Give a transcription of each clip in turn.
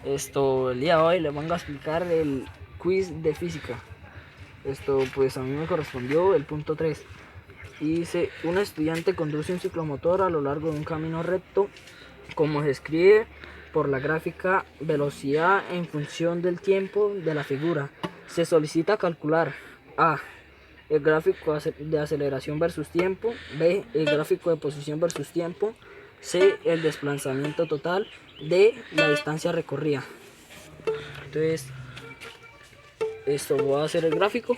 El día de hoy les vengo a explicar el quiz de física. Pues a mí me correspondió el punto 3. Y dice, un estudiante conduce un ciclomotor a lo largo de un camino recto, como se escribe por la gráfica velocidad en función del tiempo de la figura. Se solicita calcular A, el gráfico de aceleración versus tiempo, B, el gráfico de posición versus tiempo, C, el desplazamiento total, D, la distancia recorrida. Entonces, voy a hacer el gráfico.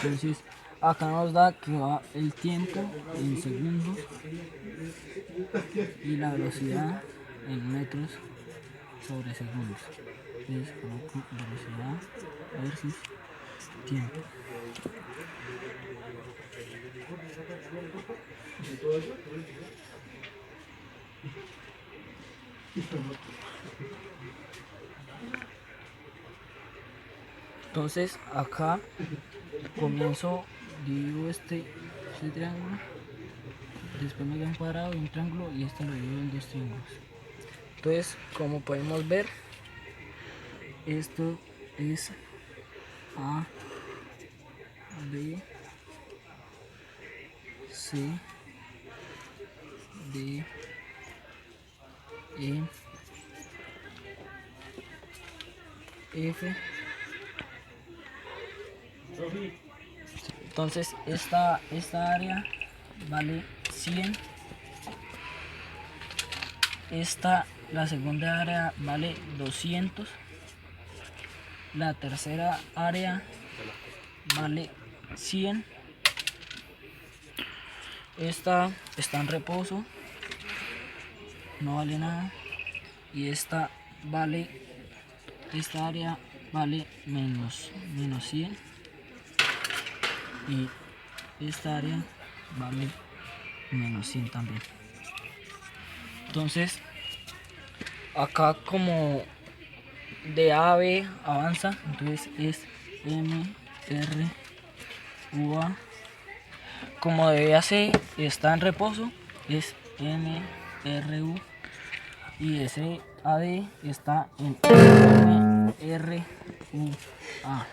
Entonces, acá nos da que va el tiempo en segundos y la velocidad en metros sobre segundos. Entonces, coloco velocidad versus tiempo. Entonces, acá comienzo, divido este triángulo, después me da un cuadrado y un triángulo, y este lo divido en dos triángulos. Entonces, como podemos ver, esto es A, B, C, D, E, F. Entonces esta área vale 100. La segunda área vale 200. La tercera área vale 100. Esta está en reposo, no vale nada. Y esta área vale menos 100. Y esta área vale menos 100 también. Entonces, acá como de A a B avanza, entonces es M, R, U, A. Como de B a C está en reposo, es M, R, U. Y de C a D está en M, R, U, A.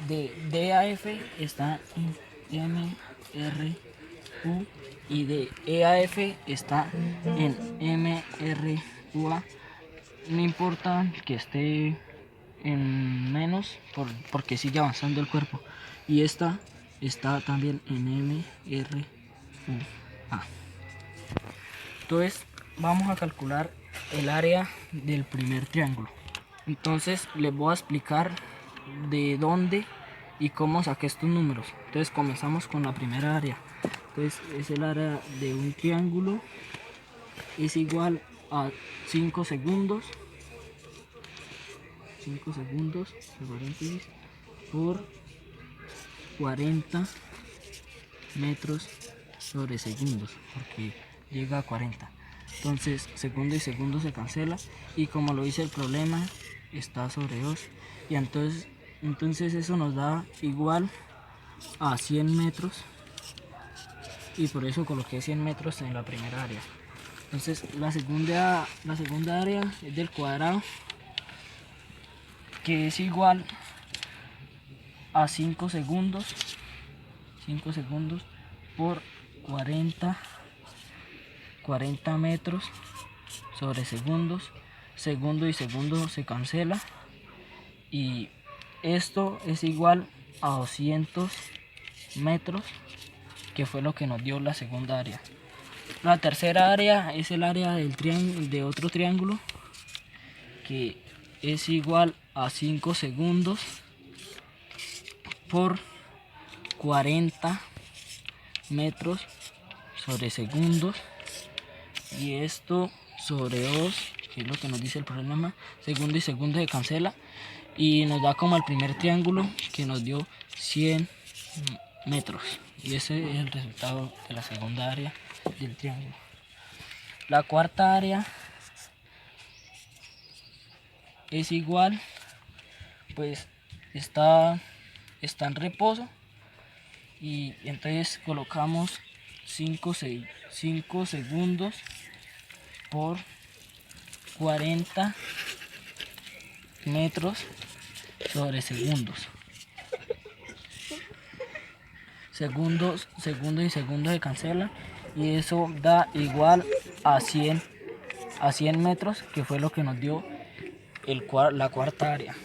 De D a F está en M, R, U. Y de E a F está en M, R, U, A. No importa que esté en menos, porque sigue avanzando el cuerpo. Y esta está también en M, R, U, A. Entonces vamos a calcular el área del primer triángulo. Entonces les voy a explicar de dónde y cómo saqué estos números. Entonces comenzamos con la primera área. Entonces es el área de un triángulo, es igual a 5 segundos. 5 segundos por 40 metros sobre segundos, porque llega a 40. Entonces segundo y segundo se cancela, y como lo dice el problema, está sobre 2. Y entonces eso nos da igual a 100 metros, y por eso coloqué 100 metros en la primera área. Entonces la segunda área es del cuadrado, que es igual a 5 segundos por 40 metros sobre segundos. Segundo y segundo se cancela, y esto es igual a 200 metros, que fue lo que nos dio la segunda área. La tercera área es el área del de otro triángulo, que es igual a 5 segundos por 40 metros sobre segundos, y esto sobre 2, que es lo que nos dice el problema. Segundo y segundo se cancela y nos da como el primer triángulo, que nos dio 100 metros, y ese es el resultado de la segunda área del triángulo. La cuarta área es igual, pues está en reposo, y entonces colocamos 5 segundos por 40 metros sobre segundos. Segundo y segundo se cancela, y eso da igual a 100 metros, que fue lo que nos dio la cuarta área.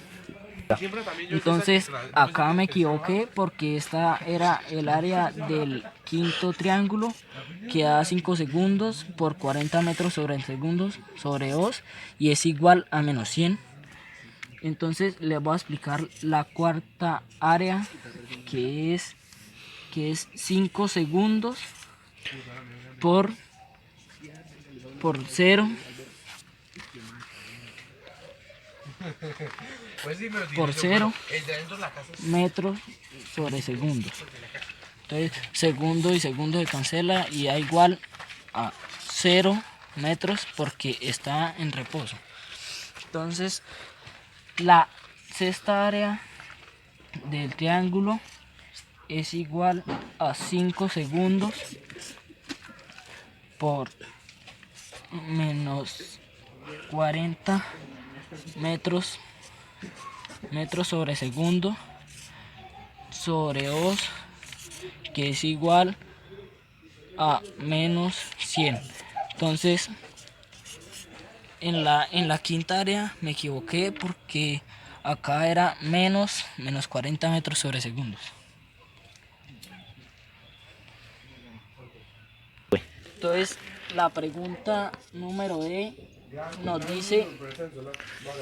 Entonces acá me equivoqué, porque esta era el área del quinto triángulo, que da 5 segundos por 40 metros sobre segundos sobre 2, y es igual a menos 100. Entonces les voy a explicar la cuarta área, que es 5 segundos por 0 por 0 metros sobre segundos. Entonces segundo y segundo se cancela y da igual a 0 metros, porque está en reposo. Entonces la sexta área del triángulo es igual a 5 segundos por menos 40 metros sobre segundo sobre 2, que es igual a menos 100. Entonces en la quinta área me equivoqué, porque acá era menos 40 metros sobre segundos. Entonces la pregunta número D nos dice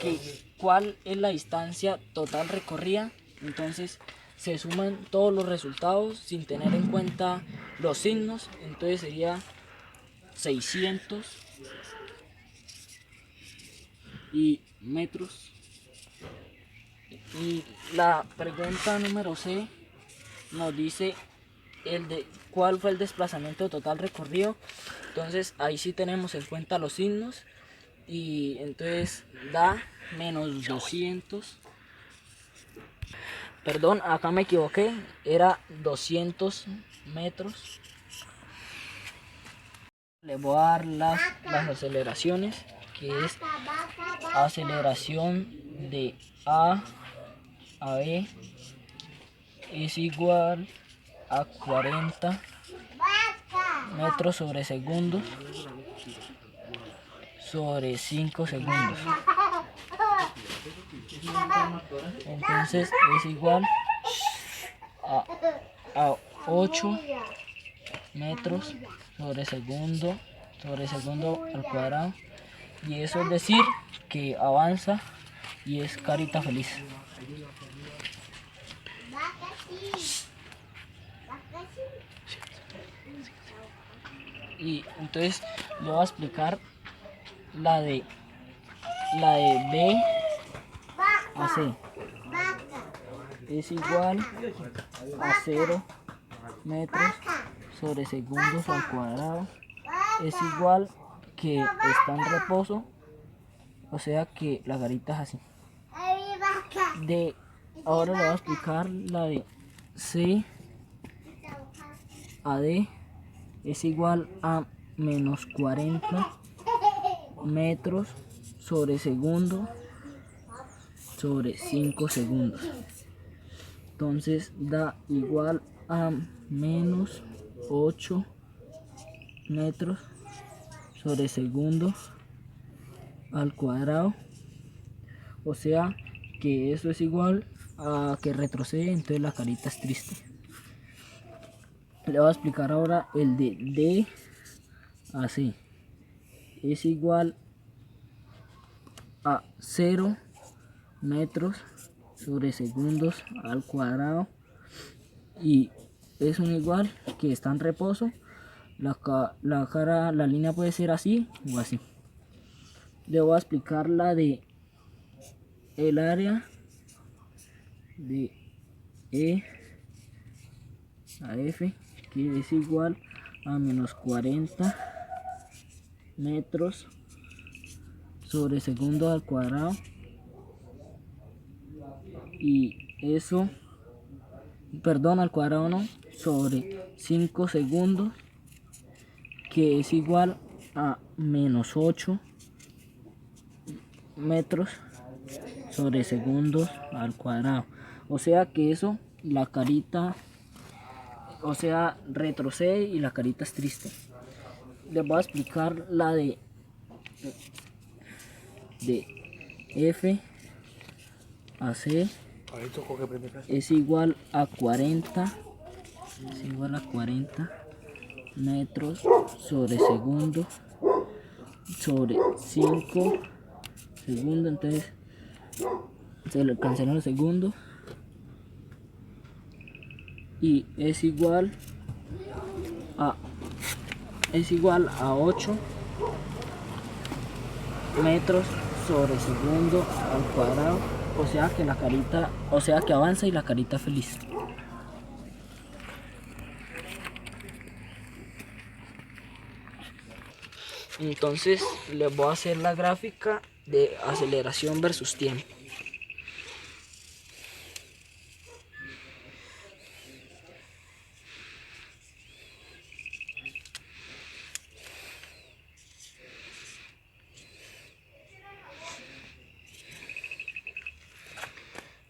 que cuál es la distancia total recorrida. Entonces se suman todos los resultados sin tener en cuenta los signos. Entonces sería 600 y metros. Y la pregunta número C nos dice cuál fue el desplazamiento total recorrido. Entonces ahí sí tenemos en cuenta los signos, y entonces da menos 200. Perdón, acá me equivoqué, era 200 metros. Le voy a dar las aceleraciones, que es aceleración de A a B es igual a 40 metros sobre segundo sobre 5 segundos. Entonces es igual a 8 metros sobre segundo al cuadrado, y eso es decir que avanza y es carita feliz. Y entonces le voy a explicar la de B a C. Es igual a 0 metros sobre segundos al cuadrado. Es igual que está en reposo, o sea que la garita es así. Ahora le voy a explicar la de C a D. Es igual a menos 40 metros sobre segundo sobre 5 segundos. Entonces da igual a menos 8 metros sobre segundo al cuadrado, o sea que eso es igual a que retrocede, entonces la carita es triste. Le voy a explicar ahora el de D AC es igual a 0 metros sobre segundos al cuadrado, y es un igual que está en reposo. La línea puede ser así o así. Le voy a explicar la de el área de E a F, que es igual a menos 40 metros sobre segundo al cuadrado, y eso, perdón, al cuadrado no, sobre 5 segundos, que es igual a menos 8 metros sobre segundos al cuadrado. O sea que eso, la carita, o sea, retrocede y la carita es triste. Les voy a explicar la de F a C es igual a 40 metros sobre segundo sobre 5 segundos. Entonces se le cancelan los segundos y es igual a 8 metros sobre segundo al cuadrado. O sea que la carita, o sea que avanza y la carita feliz. Entonces les voy a hacer la gráfica de aceleración versus tiempo.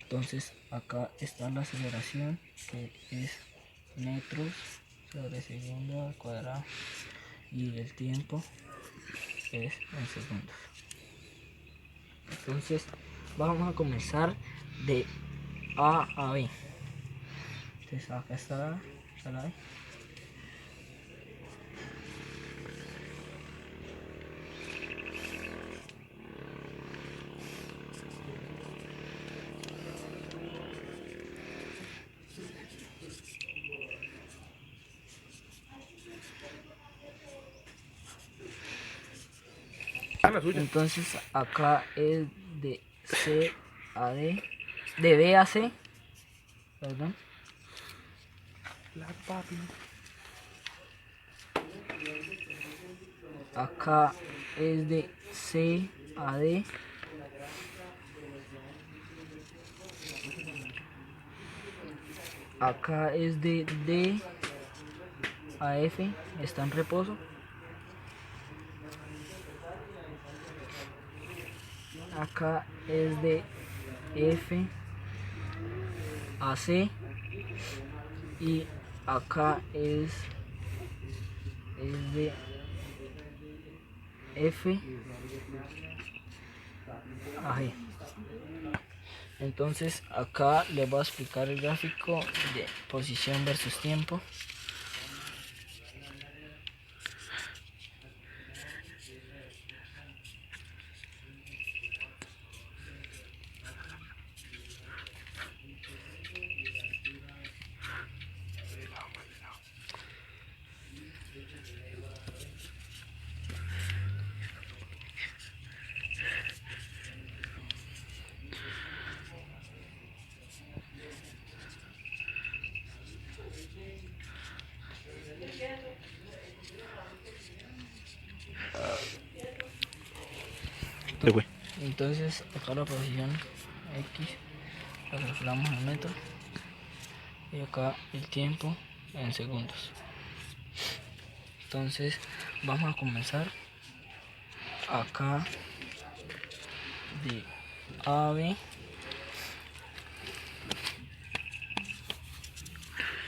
Entonces acá está la aceleración, que es metros sobre segundo al cuadrado, y el tiempo es en segundos. Entonces vamos a comenzar de A a B. Entonces acá está la B. Entonces acá es de C a D, de B a C, perdón. Acá es de C a D. Acá es de D a F, está en reposo. Acá es de F a C, y acá es de F a G. Entonces acá les voy a explicar el gráfico de posición versus tiempo. Entonces acá la posición X la calculamos en metros, y acá el tiempo en segundos. Entonces vamos a comenzar acá de A a B,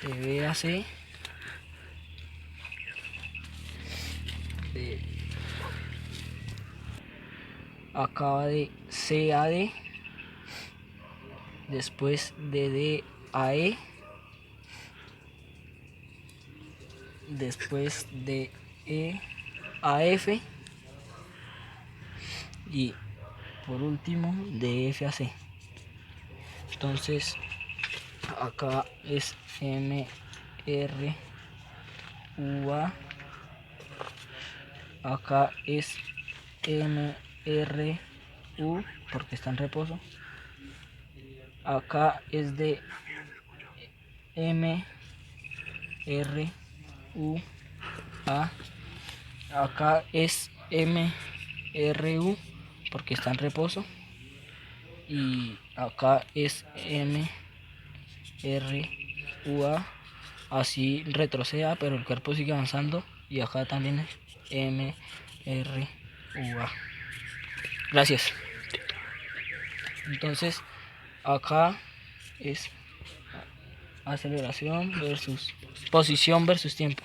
de B a C, acaba de C a D, después de D a E, después de E a F y por último de F a C. Entonces acá es M, R, U, A. Acá es M, R, U porque está en reposo. Acá es de M, R, U, A. Acá es M, R, U porque está en reposo. Y acá es M, R, U, A. Así retroceda, pero el cuerpo sigue avanzando. Y acá también es M, R, U, A. Gracias. Entonces acá es aceleración versus posición versus tiempo.